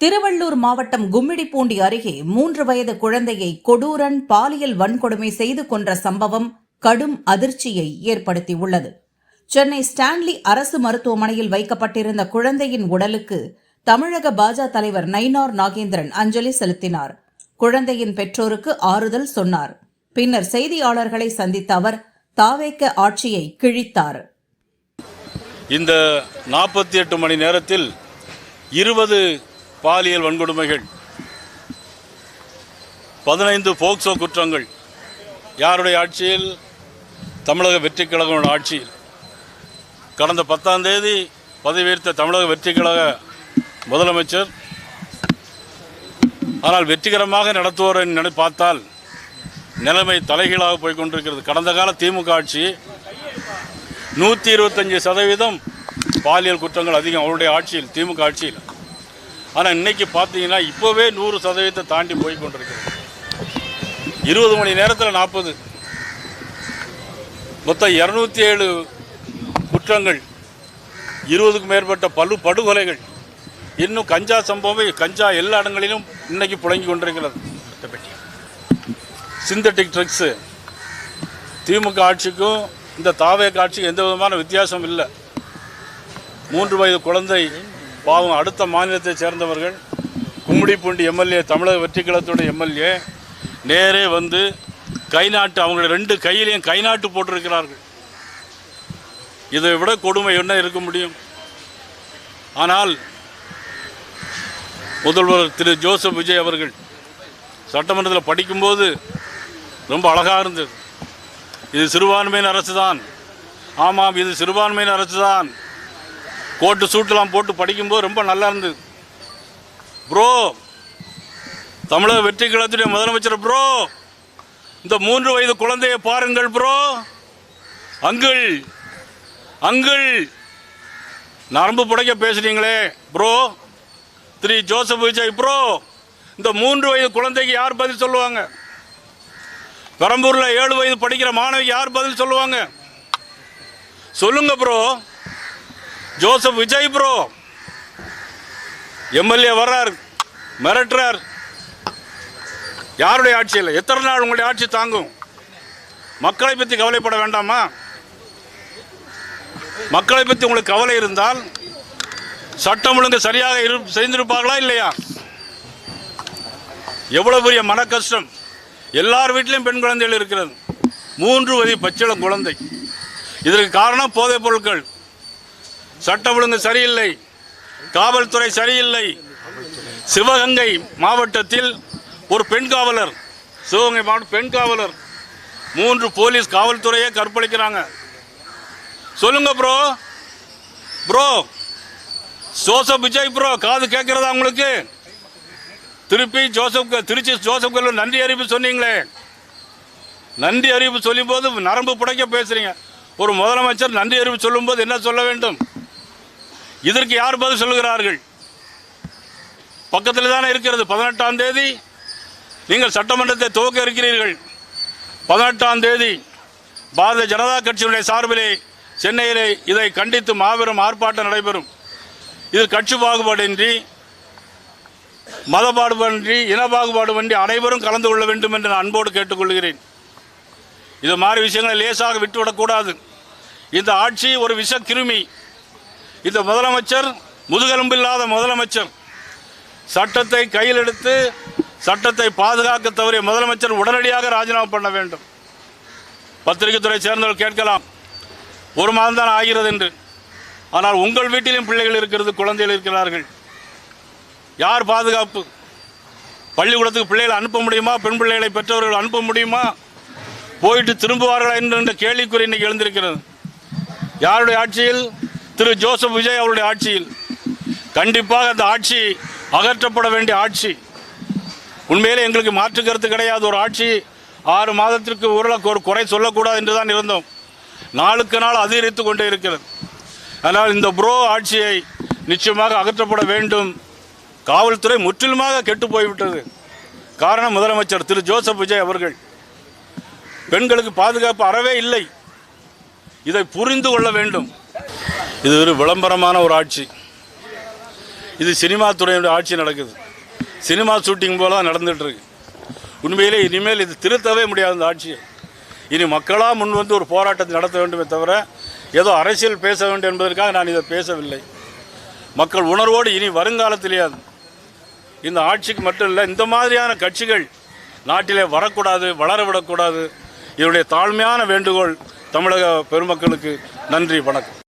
திருவள்ளூர் மாவட்டம் கும்மிடிப்பூண்டி அருகே 3 வயது குழந்தையை கொடூரன் பாலியல் வன்கொடுமை செய்து கொன்ற சம்பவம் கடும் அதிர்ச்சியை ஏற்படுத்தியுள்ளது. சென்னை ஸ்டான்லி அரசு மருத்துவமனையில் வைக்கப்பட்டிருந்த குழந்தையின் உடலுக்கு தமிழக பாஜக தலைவர் நயினார் நாகேந்திரன் அஞ்சலி செலுத்தினார். குழந்தையின் பெற்றோருக்கு ஆறுதல் சொன்னார். பின்னர் செய்தியாளர்களை சந்தித்த அவர் தாவேக ஆட்சியை கிழித்தார். இந்த 48 மணி நேரத்தில் 20 பாலியல் வன்கொடுமைகள், 15 போக்சோ குற்றங்கள் யாருடைய ஆட்சியில்? தமிழக வெற்றிக் கழக ஆட்சியில். கடந்த 10ஆம் தேதி பதவியேற்ற தமிழக வெற்றிக் கழக முதலமைச்சர். ஆனால் வெற்றிகரமாக நடத்துவோரை பார்த்தால் நிலைமை தலைகீழாக போய்கொண்டிருக்கிறது. கடந்த கால திமுக ஆட்சி 125% பாலியல் குற்றங்கள் அதிகம் அவருடைய ஆட்சியில், திமுக ஆட்சியில். ஆனால் இன்னைக்கு பார்த்தீங்கன்னா இப்போவே 100% தாண்டி போய்கொண்டிருக்கிறது. 20 மணி நேரத்தில் 40, மொத்தம் 207 குற்றங்கள், 20க்கும் மேற்பட்ட படுகொலைகள். இன்னும் கஞ்சா சம்பவம், கஞ்சா எல்லா இடங்களிலும் இன்னைக்கு புழங்கி கொண்டிருக்கிறது. சிந்தட்டிக் ட்ரக்ஸு திமுக ஆட்சிக்கும் இந்த தாவேக ஆட்சிக்கு எந்த விதமான வித்தியாசம் இல்லை. 3 வயது குழந்தை பாவம், அடுத்த மாநிலத்தை சேர்ந்தவர்கள், கும்மிடிப்பூண்டி எம்எல்ஏ, தமிழக வெற்றி கழகத்துடைய எம்எல்ஏ நேரே வந்து கைநாட்டு, அவங்களுடைய 2 கையிலையும் கைநாட்டு போட்டிருக்கிறார்கள். இதை விட கொடுமை என்ன இருக்க முடியும்? ஆனால் முதல்வர் திரு ஜோசப் விஜய் அவர்கள் சட்டமன்றத்தில் படிக்கும்போது ரொம்ப அழகாக இருந்தது. இது சிறுபான்மையின் அரசு தான், ஆமாம் இது சிறுபான்மையின் அரசு தான். கோட்டு சூட்டெல்லாம் போட்டு படிக்கும்போது ரொம்ப நல்லா இருந்தது. ப்ரோ, தமிழக வெற்றி கழகத்துடைய முதலமைச்சர் ப்ரோ, இந்த 3 வயது குழந்தையை பாருங்கள் ப்ரோ. அங்கிள் அங்கிள் நரம்பு புடைக்க பேசுறீங்களே ப்ரோ, திரு ஜோசப் விஜய் ப்ரோ, இந்த 3 வயது குழந்தைக்கு யார் பதில் சொல்லுவாங்க? பெரம்பூரில் 7 வயது படிக்கிற மாணவிக்கு யார் பதில் சொல்லுவாங்க? சொல்லுங்க bro. Joseph Vijay bro MLA வர்றார், மிரட்டுறார். யாருடைய ஆட்சியில்? எத்தனை நாள் உங்களுடைய ஆட்சி தாங்கும்? மக்களை பற்றி கவலைப்பட வேண்டாமா? மக்களை பற்றி உங்களுக்கு கவலை இருந்தால் சட்டம் ஒழுங்கு சரியாக செய்திருப்பார்களா இல்லையா? எவ்வளவு பெரிய மன கஷ்டம். எல்லார் வீட்டிலையும் பெண் குழந்தைகள் இருக்கிறது. 3 வயது பச்சிளம் குழந்தை. இதற்கு காரணம் போதைப் பொருட்கள். சட்டம் ஒழுங்கு சரியில்லை, காவல்துறை சரியில்லை. சிவகங்கை மாவட்டத்தில் ஒரு பெண் காவலர், சிவகங்கை மாவட்ட பெண் காவலர் 3 போலீஸ் காவல்துறையே கற்பழிக்கிறாங்க. சொல்லுங்க bro. Bro Joseph Vijay bro, காது கேட்கிறதா உங்களுக்கு? திருச்சி ஜோசப் கல்லூரி நன்றி அறிவிப்பு சொன்னீங்களே, நன்றி அறிவிப்பு சொல்லும் போது நரம்பு புடைக்க பேசுறீங்க. ஒரு முதலமைச்சர் நன்றி அறிவிப்பு சொல்லும் போது என்ன சொல்ல வேண்டும்? இதற்கு யார் பதில் சொல்லுகிறார்கள்? பக்கத்தில் தானே இருக்கிறது. 18ஆம் தேதி நீங்கள் சட்டமன்றத்தை துவக்க இருக்கிறீர்கள். 18ஆம் தேதி பாரதிய ஜனதா கட்சியினுடைய சார்பிலே சென்னையிலே இதை கண்டித்து மாபெரும் ஆர்ப்பாட்டம் நடைபெறும். இது கட்சி பாகுபாடின்றி, மத பாகுபாடின்றி, இன பாகுபாடுமின்றி அனைவரும் கலந்து கொள்ள வேண்டும் என்று நான் அன்போடு கேட்டுக்கொள்கிறேன். இது மாதிரி விஷயங்களை லேசாக விட்டுவிடக்கூடாது. இந்த ஆட்சி ஒரு விஷ கிருமி. இந்த முதலமைச்சர் முதுகெலும்பில்லாத முதலமைச்சர். சட்டத்தை கையில் எடுத்து சட்டத்தை பாதுகாக்க தவறிய முதலமைச்சர் உடனடியாக ராஜினாமா பண்ண வேண்டும். பத்திரிகை துறை சேர்ந்தவர்கள் கேட்கலாம், 1 மாதம் தான் ஆகிறது என்று. ஆனால் உங்கள் வீட்டிலும் பிள்ளைகள் இருக்கிறது, குழந்தைகள் இருக்கிறார்கள். யார் பாதுகாப்பு? பள்ளிக்கூடத்துக்கு பிள்ளைகளை அனுப்ப முடியுமா? பெண் பிள்ளைகளை பெற்றவர்கள் அனுப்ப முடியுமா? போயிட்டு திரும்புவார்களா என்ற கேள்விக்குறி இன்னைக்கு எழுந்திருக்கிறது. யாருடைய ஆட்சியில்? திரு ஜோசப் விஜய் அவருடைய ஆட்சியில். கண்டிப்பாக அந்த ஆட்சி அகற்றப்பட வேண்டிய ஆட்சி. உண்மையிலே எங்களுக்கு மாற்று கருத்து கிடையாது. ஒரு ஆட்சி 6 மாதத்திற்கு ஒரு குறை சொல்லக்கூடாது என்று தான் இருந்தோம். நாளுக்கு நாள் அதிகரித்து கொண்டே இருக்கிறது. ஆனால் இந்த ப்ரோ ஆட்சியை நிச்சயமாக அகற்றப்பட வேண்டும். காவல்துறை முற்றிலுமாக கெட்டு போய்விட்டது. காரணம் முதலமைச்சர் திரு ஜோசப் விஜய் அவர்கள். பெண்களுக்கு பாதுகாப்பு அறவே இல்லை. இதை புரிந்து கொள்ள வேண்டும். இது ஒரு விளம்பரமான ஒரு ஆட்சி. இது சினிமா துறையினுடைய ஆட்சி நடக்குது. சினிமா ஷூட்டிங் போல தான் நடந்துகிட்டு இருக்கு. உண்மையிலே இனிமேல் இது திருத்தவே முடியாது இந்த ஆட்சியை. இனி மக்களாக முன் வந்து ஒரு போராட்டத்தை நடத்த வேண்டுமே தவிர ஏதோ அரசியல் பேச வேண்டும் என்பதற்காக நான் இதை பேசவில்லை. மக்கள் உணர்வோடு இனி வருங்காலத்திலேயே இந்த ஆட்சிக்கு மட்டும் இல்லை, இந்த மாதிரியான கட்சிகள் நாட்டிலே வரக்கூடாது, வளரவிடக்கூடாது. இதனுடைய தாழ்மையான வேண்டுகோள் தமிழக பெருமக்களுக்கு. நன்றி, வணக்கம்.